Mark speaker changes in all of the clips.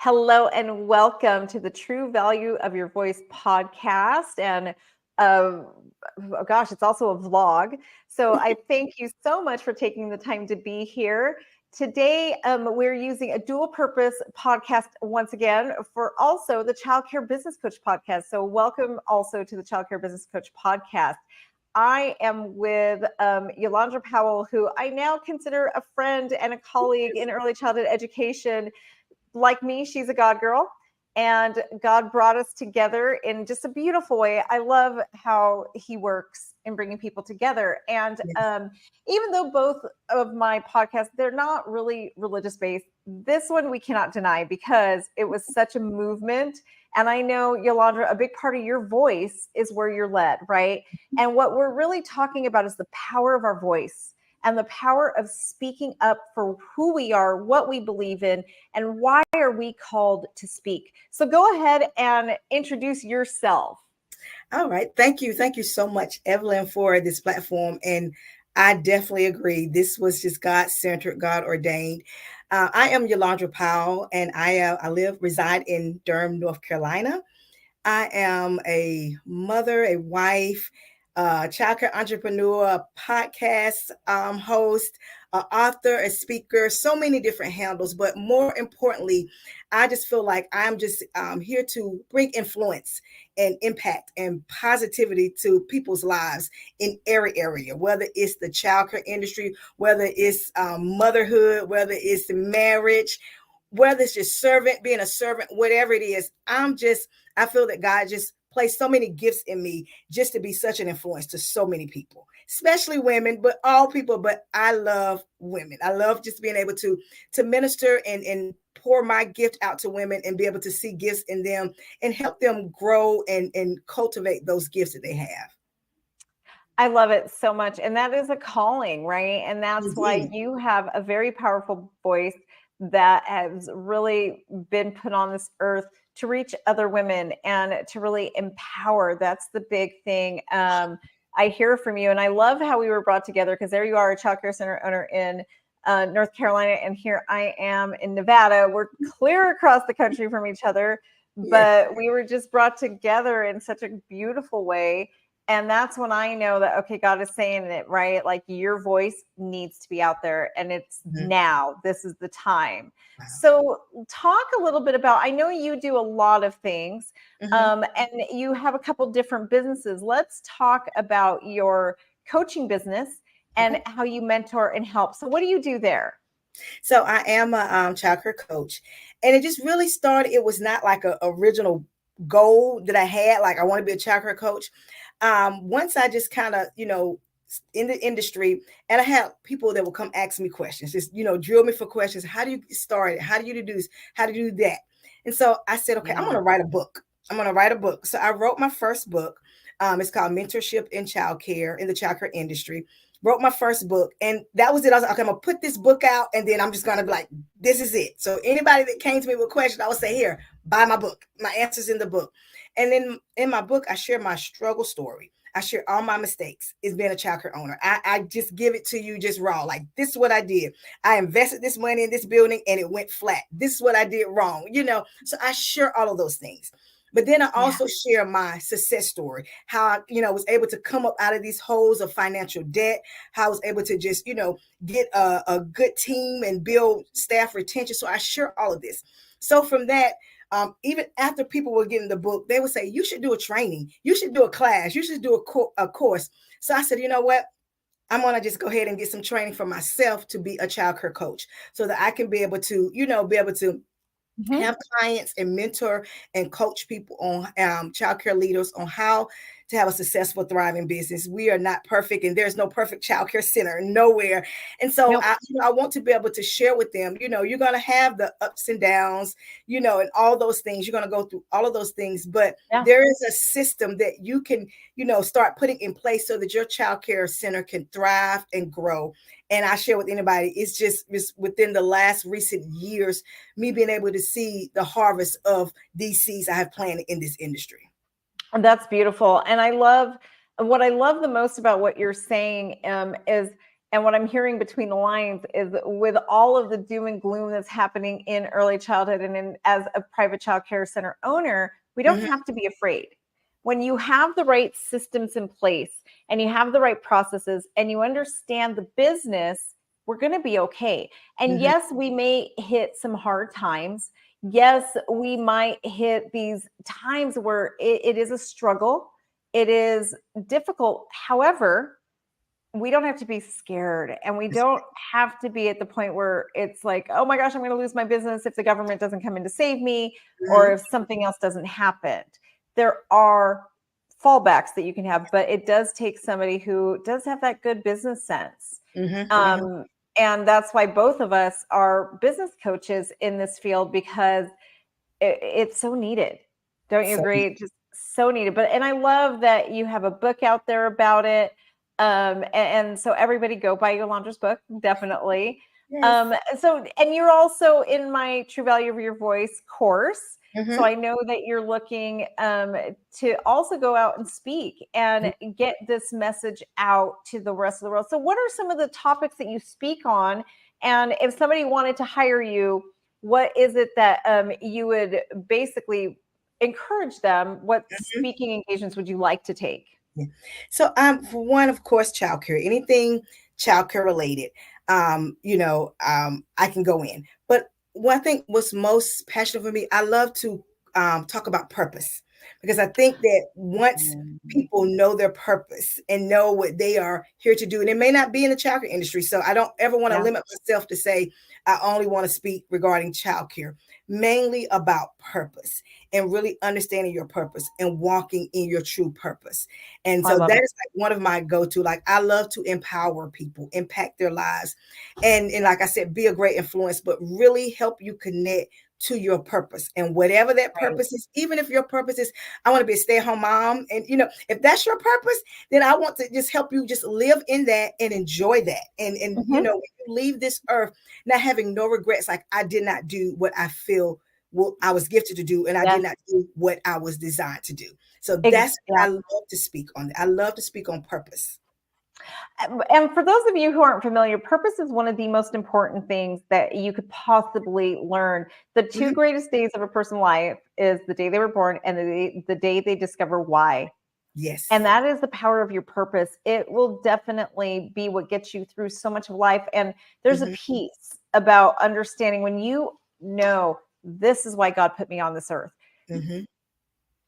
Speaker 1: Hello and welcome to the True Value of Your Voice podcast. And oh gosh, it's also a vlog. So I thank you so much for taking the time to be here. Today, we're using a dual purpose podcast once again for also the Childcare Business Coach podcast. So welcome also to the Childcare Business Coach podcast. I am with Yolandra Powel, who I now consider a friend and a colleague in early childhood education. Like me, she's a God girl, and God brought us together in just a beautiful way. I love how he works in bringing people together. And even though both of my podcasts, they're not really religious based, this one we cannot deny because it was such a movement. And I know, Yolandra, a big part of your voice is where you're led, right? And what we're really talking about is the power of our voice and the power of speaking up for who we are, what we believe in, and why are we called to speak. So go ahead and introduce yourself.
Speaker 2: All right. Thank you. Thank you so much, Evelyn, for this platform. And I definitely agree. This was just God-centered, God ordained. I am Yolandra Powel, and I reside in Durham, North Carolina. I am a mother, a wife, childcare entrepreneur, a podcast host, an author, a speaker, so many different handles. But more importantly, I just feel like I'm just here to bring influence and impact and positivity to people's lives in every area, whether it's the childcare industry, whether it's motherhood, whether it's marriage, whether it's just being a servant, whatever it is. I feel that God just placed so many gifts in me just to be such an influence to so many people, especially women, but all people. But I love women. I love just being able to minister and pour my gift out to women and be able to see gifts in them and help them grow and cultivate those gifts that they have.
Speaker 1: I love it so much. And that is a calling, right? And that's why
Speaker 2: Indeed.
Speaker 1: you have a very powerful voice that has really been put on this earth to reach other women and to really empower. That's the big thing. I hear from you, and I love how we were brought together because there you are, a child care center owner in North Carolina, and here I am in Nevada. We're clear across the country from each other,
Speaker 2: Yes.
Speaker 1: but we were just brought together in such a beautiful way. And that's when I know that, okay, God is saying it, right? Like your voice needs to be out there and it's now. This is the time.
Speaker 2: Wow.
Speaker 1: So talk a little bit about, I know you do a lot of things and you have a couple different businesses. Let's talk about your coaching business and how you mentor and help. So what do you do there?
Speaker 2: So I am a child care coach, and it just really started. It was not like an original goal that I had. Like I want to be a child care coach. Once I just kind of, in the industry, and I had people that would come ask me questions, just, drill me for questions. How do you get started? How do you do this? How do you do that? And so I said, okay, I'm going to write a book. So I wrote my first book. It's called Mentorship in Childcare in the Childcare Industry. Wrote my first book, and that was it. I was like, okay, I'm gonna put this book out, and then I'm just gonna be like, this is it. So anybody that came to me with questions, I would say, here, buy my book. My answers in the book. And then in my book, I share my struggle story. I share all my mistakes as being a childcare owner. I just give it to you just raw. Like, this is what I did. I invested this money in this building and it went flat. This is what I did wrong, So I share all of those things. But then I also share my success story, how I, was able to come up out of these holes of financial debt, how I was able to just, get a good team and build staff retention. So I share all of this. So from that, even after people were getting the book, they would say, you should do a training. You should do a class. You should do a course. So I said, you know what? I'm going to just go ahead and get some training for myself to be a child care coach so that I can be able to, have clients and mentor and coach people on childcare leaders on how to have a successful, thriving business. We are not perfect, and there's no perfect childcare center nowhere. And so I want to be able to share with them, you're going to have the ups and downs, and all those things. You're going to go through all of those things, but there is a system that you can, start putting in place so that your childcare center can thrive and grow. And I share with anybody, it's within the last recent years, me being able to see the harvest of these seeds I have planted in this industry.
Speaker 1: That's beautiful. And what I love the most about what you're saying is And what I'm hearing between the lines is, with all of the doom and gloom that's happening in early childhood, and as a private child care center owner, we don't
Speaker 2: Mhm.
Speaker 1: have to be afraid. When you have the right systems in place and you have the right processes and you understand the business, we're going to be okay. And
Speaker 2: Mhm.
Speaker 1: yes, we may hit some hard times. Yes, we might hit these times where it is a struggle. It is difficult. However, we don't have to be scared, and we
Speaker 2: That's
Speaker 1: don't have to be at the point where it's like, oh my gosh, I'm going to lose my business if the government doesn't come in to save me, or
Speaker 2: right.
Speaker 1: if something else doesn't happen. There are fallbacks that you can have, but it does take somebody who does have that good business sense.
Speaker 2: Mhm. Mhm.
Speaker 1: um, and that's why both of us are business coaches in this field, because it's so needed. Don't you
Speaker 2: So
Speaker 1: agree? Just so needed. But and I love that you have a book out there about it. And so everybody go buy Yolandra's book, definitely.
Speaker 2: yes.
Speaker 1: So and you're also in my True Value of Your Voice course. So
Speaker 2: Mhm.
Speaker 1: I know that you're looking to also go out and speak and get this message out to the rest of the world. So what are some of the topics that you speak on? And if somebody wanted to hire you, what is it that you would basically encourage them? What
Speaker 2: Mhm.
Speaker 1: speaking engagements would you like to take?
Speaker 2: Yeah. So, for one, of course, childcare, anything childcare related, I can go in. But what I think was most passionate for me, I love to talk about purpose, because I think that once
Speaker 1: Mm.
Speaker 2: people know their purpose and know what they are here to do, and it may not be in the childcare industry. So I don't ever want to
Speaker 1: Yeah,
Speaker 2: limit myself to say I only want to speak regarding childcare, mainly about purpose and really understanding your purpose and walking in your true purpose. And
Speaker 1: I
Speaker 2: so
Speaker 1: love
Speaker 2: that
Speaker 1: it.
Speaker 2: is like one of my go-to. Like, I love to empower people, impact their lives, and like I said, be a great influence, but really help you connect to your purpose. And whatever that
Speaker 1: Right.
Speaker 2: purpose is, even if your purpose is I want to be a stay-at-home mom, and if that's your purpose, then I want to just help you just live in that and enjoy that. And
Speaker 1: Hmm.
Speaker 2: when you leave this earth not having no regrets, like I did not do what I feel what I was gifted to do, and I did
Speaker 1: Yes.
Speaker 2: not do what I was designed to do. So that's what
Speaker 1: Yeah.
Speaker 2: I love to speak on. I love to speak on purpose.
Speaker 1: And for those of you who aren't familiar, purpose is one of the most important things that you could possibly learn. The two
Speaker 2: Mhm.
Speaker 1: greatest days of a person's life is the day they were born and the day they discover why. And
Speaker 2: Yes.
Speaker 1: that is the power of your purpose. It will definitely be what gets you through so much of life. And there's a
Speaker 2: Mhm.
Speaker 1: piece about understanding when you know this is why God put me on this earth.
Speaker 2: Mhm.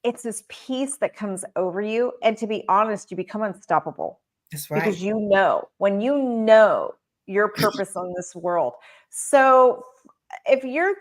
Speaker 1: It's this peace that comes over you. And to be honest, you become unstoppable
Speaker 2: That's
Speaker 1: because
Speaker 2: right.
Speaker 1: when you know your purpose on this world. So if you're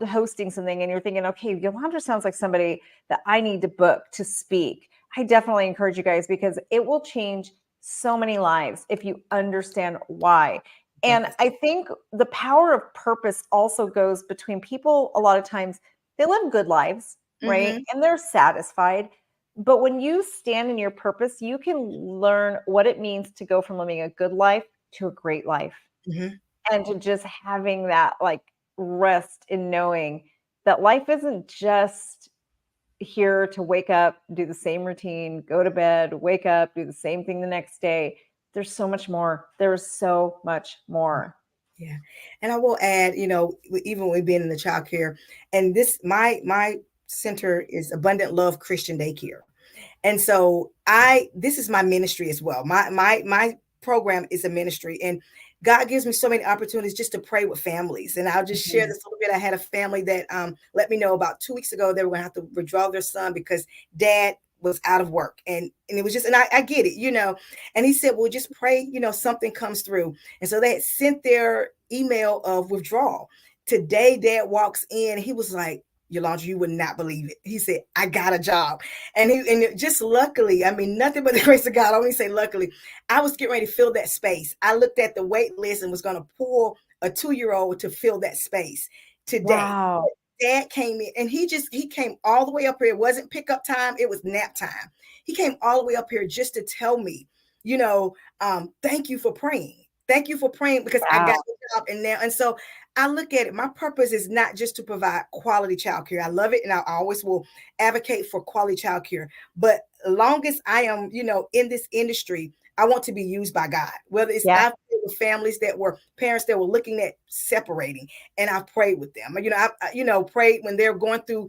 Speaker 1: hosting something and you're thinking, okay, Yolandra sounds like somebody that I need to book to speak, I definitely encourage you guys, because it will change so many lives if you understand why. And
Speaker 2: Purpose.
Speaker 1: I think the power of purpose also goes between people. A lot of times they live good lives, right?
Speaker 2: Mhm.
Speaker 1: And they're satisfied. But when you stand in your purpose, you can learn what it means to go from living a good life to a great life,
Speaker 2: Mhm.
Speaker 1: and to just having that like rest in knowing that life isn't just here to wake up, do the same routine, go to bed, wake up, do the same thing the next day. There's so much more. There's so much more.
Speaker 2: Yeah. And I will add, even with being in the child care, and this my center is Abundant Love Christian Daycare. And so I this is my ministry as well. My program is a ministry, and God gives me so many opportunities just to pray with families. And I'll just share
Speaker 1: Mhm.
Speaker 2: this a little bit. I had a family that let me know about 2 weeks ago they were going to have to withdraw their son because dad was out of work, and it was just, and I get it, and he said, well, just pray, something comes through. And so they had sent their email of withdrawal. Today dad walks in, he was like, Yolanda, you would not believe it. He said, I got a job. Just luckily, I mean, nothing but the grace of God. I only say luckily, I was getting ready to fill that space. I looked at the wait list and was going to pull a 2-year-old to fill that space today.
Speaker 1: Wow.
Speaker 2: Dad came in, and he came all the way up here. It wasn't pickup time, it was nap time. He came all the way up here just to tell me, thank you for praying. Thank you for praying, because I
Speaker 1: Wow.
Speaker 2: got the job. And so I look at it. My purpose is not just to provide quality childcare. I love it, and I always will advocate for quality childcare. But as long as I am, in this industry, I want to be used by God. Whether it's
Speaker 1: Yeah.
Speaker 2: I with families that were parents that were looking at separating, and I prayed with them. Prayed when they're going through,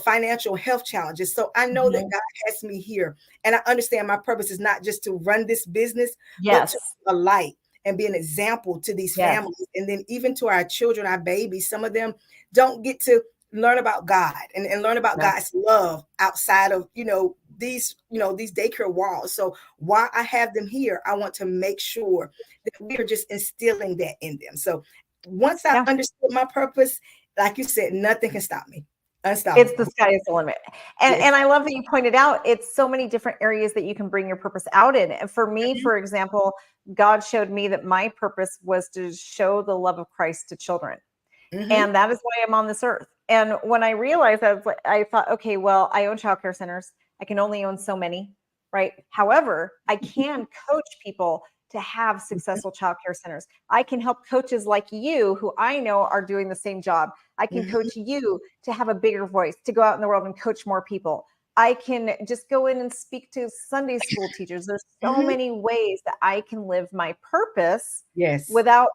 Speaker 2: financial health challenges. So I know that
Speaker 1: Mhm.
Speaker 2: God has me here, and I understand my purpose is not just to run this business, but to
Speaker 1: Yes.
Speaker 2: be a light and be an example to these
Speaker 1: Yes.
Speaker 2: families, and then even to our children, our babies. Some of them don't get to learn about God and learn about
Speaker 1: No.
Speaker 2: God's love outside of these daycare walls. So while I have them here, I want to make sure that we are just instilling that in them. So once I
Speaker 1: Yeah.
Speaker 2: understood my purpose, like you said, nothing can stop me.
Speaker 1: It's the
Speaker 2: Unstoppable.
Speaker 1: sky is the limit. And
Speaker 2: Yes.
Speaker 1: and I love that you pointed out it's so many different areas that you can bring your purpose out in. And for me,
Speaker 2: Mhm,
Speaker 1: for example, God showed me that my purpose was to show the love of Christ to children.
Speaker 2: mhm,
Speaker 1: And that is why I'm on this earth. And when I realized I thought, okay, well, I own childcare centers. I can only own so many, right? However, I can coach people to have
Speaker 2: mhm,
Speaker 1: successful childcare centers. I can help coaches like you who I know are doing the same job. I can
Speaker 2: mhm.
Speaker 1: coach you to have a bigger voice, to go out in the world and coach more people. I can just go in and speak to Sunday school teachers. There's so
Speaker 2: Mhm.
Speaker 1: many ways that I can live my purpose
Speaker 2: Yes.
Speaker 1: without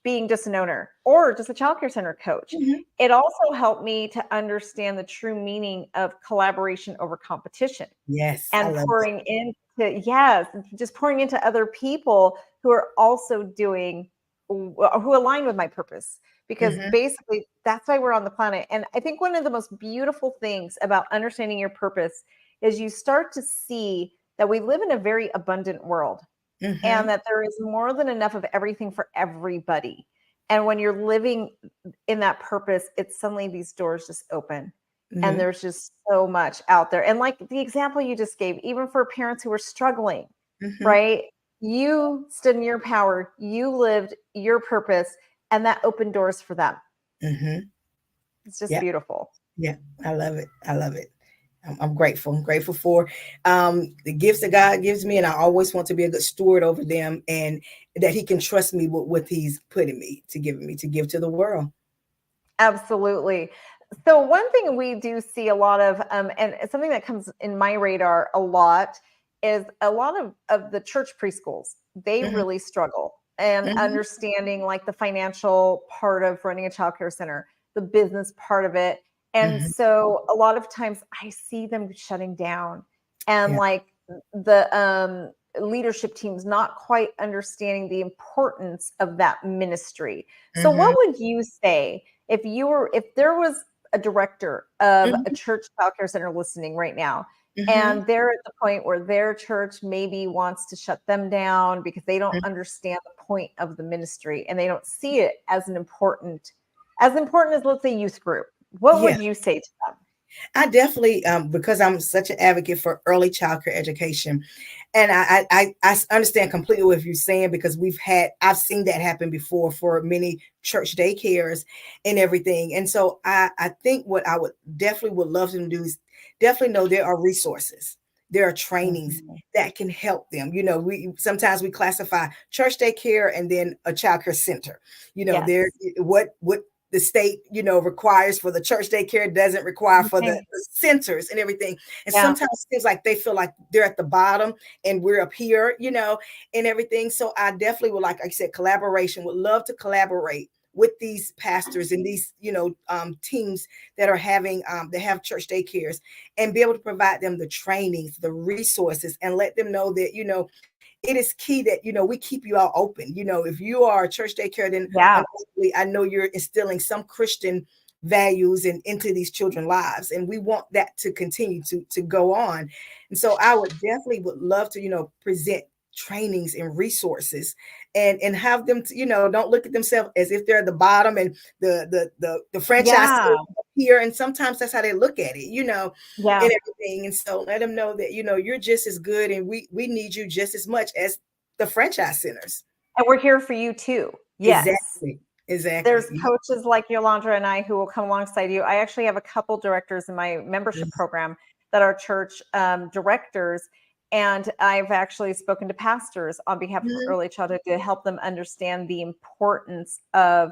Speaker 1: being just an owner or just a childcare center coach.
Speaker 2: Mhm.
Speaker 1: It also helped me to understand the true meaning of collaboration over competition
Speaker 2: Yes, I
Speaker 1: and
Speaker 2: love that.
Speaker 1: pouring into, yes, just pouring into other people who are also doing, who align with my purpose. Because
Speaker 2: Mhm.
Speaker 1: basically, that's why we're on the planet. And I think one of the most beautiful things about understanding your purpose is you start to see that we live in a very abundant world and
Speaker 2: Mhm.
Speaker 1: that there is more than enough of everything for everybody. And when you're living in that purpose, it's suddenly these doors just open and
Speaker 2: Mhm.
Speaker 1: there's just so much out there. And like the example you just gave, even for parents who are struggling,
Speaker 2: Mhm.
Speaker 1: right? You stood in your power, you lived your purpose, and that opened doors for them.
Speaker 2: Mhm.
Speaker 1: It's just
Speaker 2: Yeah.
Speaker 1: beautiful.
Speaker 2: Yeah. I love it. I love it. I'm grateful. I'm grateful for the gifts that God gives me, and I always want to be a good steward over them, and that He can trust me with what He's put in me to give to the world.
Speaker 1: Absolutely. So one thing we do see a lot of, and it's something that comes in my radar a lot, is a lot of the church preschools. They
Speaker 2: Mhm.
Speaker 1: really struggle and
Speaker 2: Mhm.
Speaker 1: understanding like the financial part of running a childcare center, the business part of it. And
Speaker 2: Mhm.
Speaker 1: so a lot of times I see them shutting down and
Speaker 2: Yeah.
Speaker 1: like the leadership teams not quite understanding the importance of that ministry. So what
Speaker 2: Mhm.
Speaker 1: would you say if there was a director of a
Speaker 2: Mhm.
Speaker 1: church childcare center listening right now,
Speaker 2: Mhm.
Speaker 1: and they're at the point where their church maybe wants to shut them down because they don't
Speaker 2: Mhm.
Speaker 1: understand the point of the ministry and they don't see it as important as, let's say, youth group, what
Speaker 2: Yeah.
Speaker 1: would you say to them?
Speaker 2: I definitely, because I'm such an advocate for early childcare education, and I understand completely what you're saying, because I've seen that happen before for many church daycares and everything. And so I think what I would love them to do is definitely know there are resources. There are trainings
Speaker 1: Mhm.
Speaker 2: that can help them. We sometimes we classify church daycare and then a childcare center. There,
Speaker 1: Yes.
Speaker 2: what the state requires for the church daycare doesn't require for the
Speaker 1: Okay.
Speaker 2: centers and everything. And
Speaker 1: Yeah.
Speaker 2: sometimes it seems like they feel like they're at the bottom and we're up here, and everything. So I definitely would, like I said, collaboration, would love to collaborate with these pastors and these teams that are having that have church daycares, and be able to provide them the trainings, the resources, and let them know that it is key that we keep you all open. If you are a church daycare, then
Speaker 1: Yeah.
Speaker 2: unfortunately, I know you're instilling some Christian values and into these children's lives, and we want that to continue to go on. And so I would love to present trainings and resources, and have them to, don't look at themselves as if they're at the bottom, and the franchise
Speaker 1: Yeah.
Speaker 2: here. And sometimes that's how they look at it,
Speaker 1: Yeah.
Speaker 2: and everything. And so let them know that you're just as good, and we need you just as much as the franchise centers.
Speaker 1: And we're here for you too. Yes.
Speaker 2: Exactly. Exactly.
Speaker 1: There's coaches like Yolandra and I who will come alongside you. I actually have a couple directors in my membership
Speaker 2: Yes.
Speaker 1: program that are church directors. And I've actually spoken to pastors on behalf of
Speaker 2: Mhm.
Speaker 1: early childhood to help them understand the importance of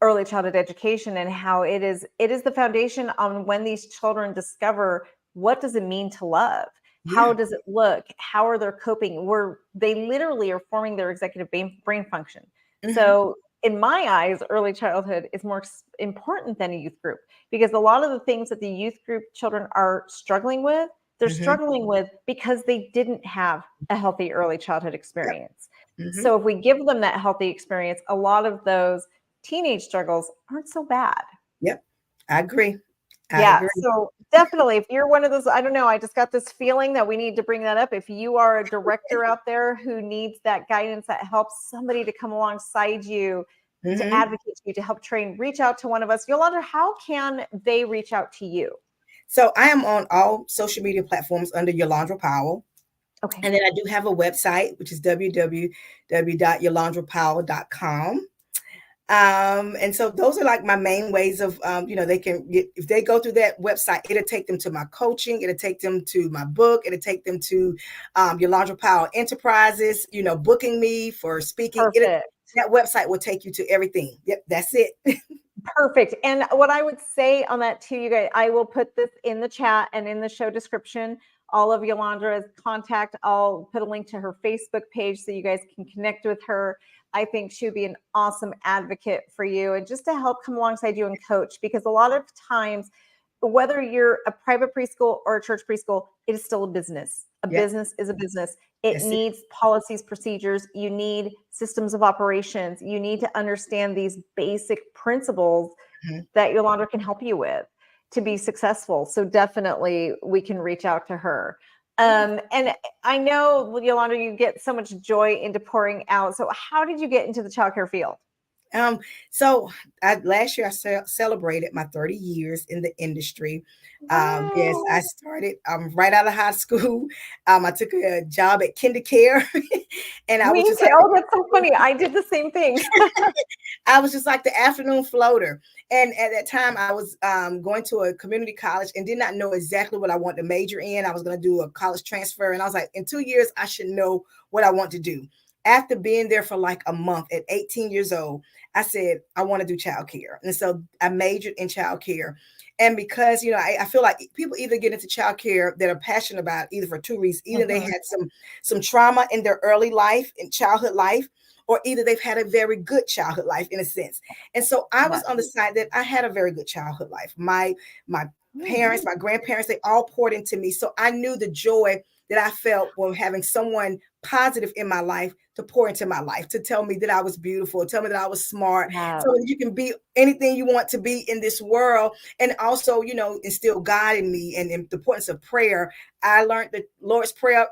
Speaker 1: early childhood education and how it is the foundation on when these children discover what does it mean to love. How
Speaker 2: Yeah.
Speaker 1: does it look? How are they coping? They literally are forming their executive brain function.
Speaker 2: Hmm.
Speaker 1: So in my eyes, early childhood is more important than a youth group, because a lot of the things that the youth group children are struggling with, they're
Speaker 2: Hmm.
Speaker 1: struggling with because they didn't have a healthy early childhood
Speaker 2: Yep.
Speaker 1: experience.
Speaker 2: Hmm.
Speaker 1: So if we give them that healthy experience, a lot of those teenage struggles aren't so bad.
Speaker 2: Yep. I agree. I
Speaker 1: Yeah,
Speaker 2: agree.
Speaker 1: so definitely, if you're one of those, I don't know, I just got this feeling that we need to bring that up. If you are a director out there who needs that guidance, that helps somebody to come alongside you, to
Speaker 2: Hmm.
Speaker 1: advocate to you, to help train, reach out to one of us. Yolanda, how can they reach out to you?
Speaker 2: So I am on all social media platforms under Yolandra Powell.
Speaker 1: Okay,
Speaker 2: And then I do have a website, which is www.yolandrawpowell.com. And so those are like my main ways of, they can get, if they go through that website, it'll take them to my coaching, it'll take them to my book, it'll take them to Yolandra Powell Enterprises, booking me for speaking.
Speaker 1: perfect.
Speaker 2: That website will take you to everything. Yep, that's it.
Speaker 1: Perfect. And what I would say on that too, you guys, I will put this in the chat and in the show description, all of Yolandra's contact. I'll put a link to her Facebook page so you guys can connect with her. I think she would be an awesome advocate for you and just to help come alongside you and coach, because a lot of times, whether you're a private preschool or a church preschool, it is still a business. A
Speaker 2: Yep,
Speaker 1: business is a business. It
Speaker 2: that's it.
Speaker 1: needs policies, procedures. You need systems of operations. You need to understand these basic principles
Speaker 2: Mhm.
Speaker 1: that Yolanda can help you with to be successful. So definitely we can reach out to her.
Speaker 2: Yeah.
Speaker 1: And I know, Yolanda, you get so much joy into pouring out. So how did you get into the childcare field?
Speaker 2: Um, so last year I celebrated my 30 years in the industry. Yes,
Speaker 1: Wow.
Speaker 2: I started right out of high school. I took a job at Childcare, and I was
Speaker 1: Me
Speaker 2: just
Speaker 1: too.
Speaker 2: like,
Speaker 1: Oh, that's so funny. I did the same thing.
Speaker 2: I was just like the afternoon floater. And at that time, I was going to a community college and did not know exactly what I wanted to major in. I was going to do a college transfer. And I was like, in 2 years, I should know what I want to do. After being there for like a month at 18 years old, I said, I want to do childcare. And so I majored in childcare. And because, I feel like people either get into childcare that are passionate about it, either for two reasons. Either they
Speaker 1: Mhm.
Speaker 2: had some trauma in their early life, in childhood life, or either they've had a very good childhood life in a sense. And so I was
Speaker 1: Yes.
Speaker 2: on the side that I had a very good childhood life. My
Speaker 1: Mm.
Speaker 2: parents, my grandparents, they all poured into me. So I knew the joy that I felt when having someone positive in my life to pour into my life, to tell me that I was beautiful, tell me that I was smart,
Speaker 1: Yeah.
Speaker 2: so that you can be anything you want to be in this world. And also, instill God in me and the importance of prayer. I learned the Lord's Prayer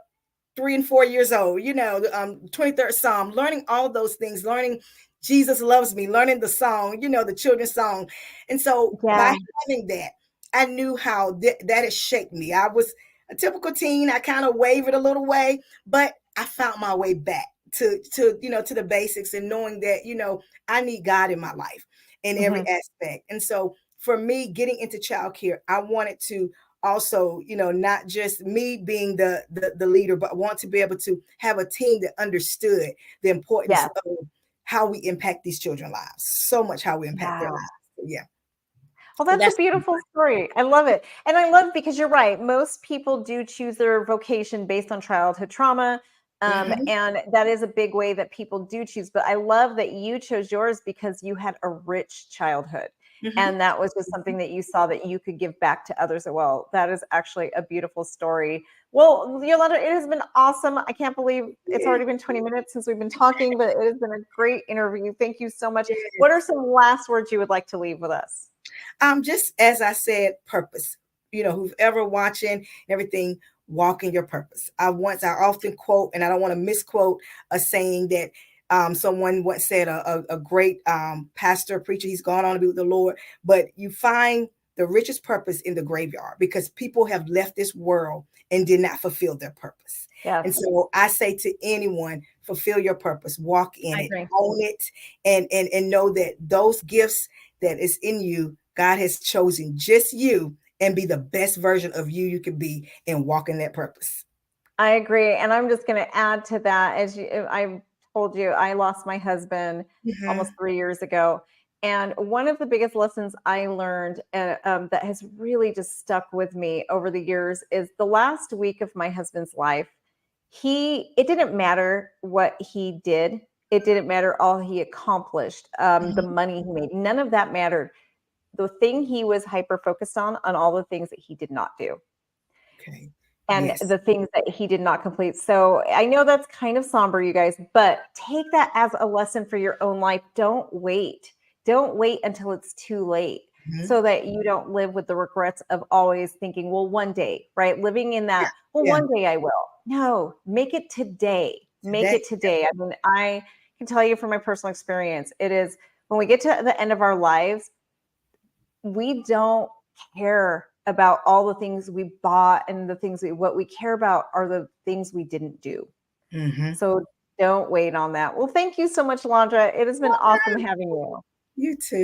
Speaker 2: 3 and 4 years old, the 23rd Psalm, learning all of those things, learning Jesus loves me, learning the song, the children's song. And so by
Speaker 1: Yeah.
Speaker 2: having that, I knew how that has shaped me. I was a typical teen. I kind of wavered a little way, but I found my way back to the basics and knowing that, I need God in my life in every
Speaker 1: Mhm.
Speaker 2: aspect. And so for me, getting into childcare, I wanted to also, not just me being the leader, but I want to be able to have a team that understood the importance
Speaker 1: Yes.
Speaker 2: of how we impact these children's lives, so much how we impact their
Speaker 1: Yeah.
Speaker 2: lives. So, yeah.
Speaker 1: Well,
Speaker 2: So
Speaker 1: that's a
Speaker 2: that's
Speaker 1: beautiful story. I love it. And I love, because you're right. Most people do choose their vocation based on childhood trauma.
Speaker 2: Mhm.
Speaker 1: And that is a big way that people do choose. But I love that you chose yours because you had a rich childhood.
Speaker 2: Mhm.
Speaker 1: And that was just something that you saw that you could give back to others as well. That is actually a beautiful story. Well, Yolanda, it has been awesome. I can't believe it's
Speaker 2: Yeah.
Speaker 1: already been 20 minutes since we've been talking, but it has been a great interview. Thank you so much. What are
Speaker 2: Yes.
Speaker 1: some last words you would like to leave with us?
Speaker 2: Just as I said, purpose. Who's ever watching everything, walk in your purpose. I often quote, and I don't want to misquote a saying that someone once said, a great pastor, preacher, he's gone on to be with the Lord, but you find the richest purpose in the graveyard because people have left this world and did not fulfill their purpose. And
Speaker 1: Yes,
Speaker 2: so I say to anyone, fulfill your purpose, walk in
Speaker 1: I
Speaker 2: it,
Speaker 1: agree.
Speaker 2: own it, and know that those gifts that is in you, God has chosen just you, and be the best version of you can be and walk in that purpose.
Speaker 1: I agree. And I'm just going to add to that. I told you, I lost my husband almost
Speaker 2: Mhm.
Speaker 1: 3 years ago. And one of the biggest lessons I learned that has really just stuck with me over the years is the last week of my husband's life. It didn't matter what he did. It didn't matter all he accomplished, the
Speaker 2: Mhm.
Speaker 1: money he made. None of that mattered. The thing he was hyper focused on all the things that he did not do
Speaker 2: Okay.
Speaker 1: and
Speaker 2: Yes.
Speaker 1: the things that he did not complete. So I know that's kind of somber, you guys, but take that as a lesson for your own life. Don't wait. Don't wait until it's too late
Speaker 2: Mhm.
Speaker 1: so that you don't live with the regrets of always thinking, well, one day, right? Living in
Speaker 2: Yeah.
Speaker 1: that, well,
Speaker 2: Yeah.
Speaker 1: one day I will. No, make it today. Make
Speaker 2: Today.
Speaker 1: it today. I mean, I can tell you from my personal experience, it is when we get to the end of our lives, we don't care about all the things we bought and the things what we care about are the things we didn't do.
Speaker 2: Mhm.
Speaker 1: So don't wait on that. Well, thank you so much, Landra. It has been awesome having you.
Speaker 2: You too.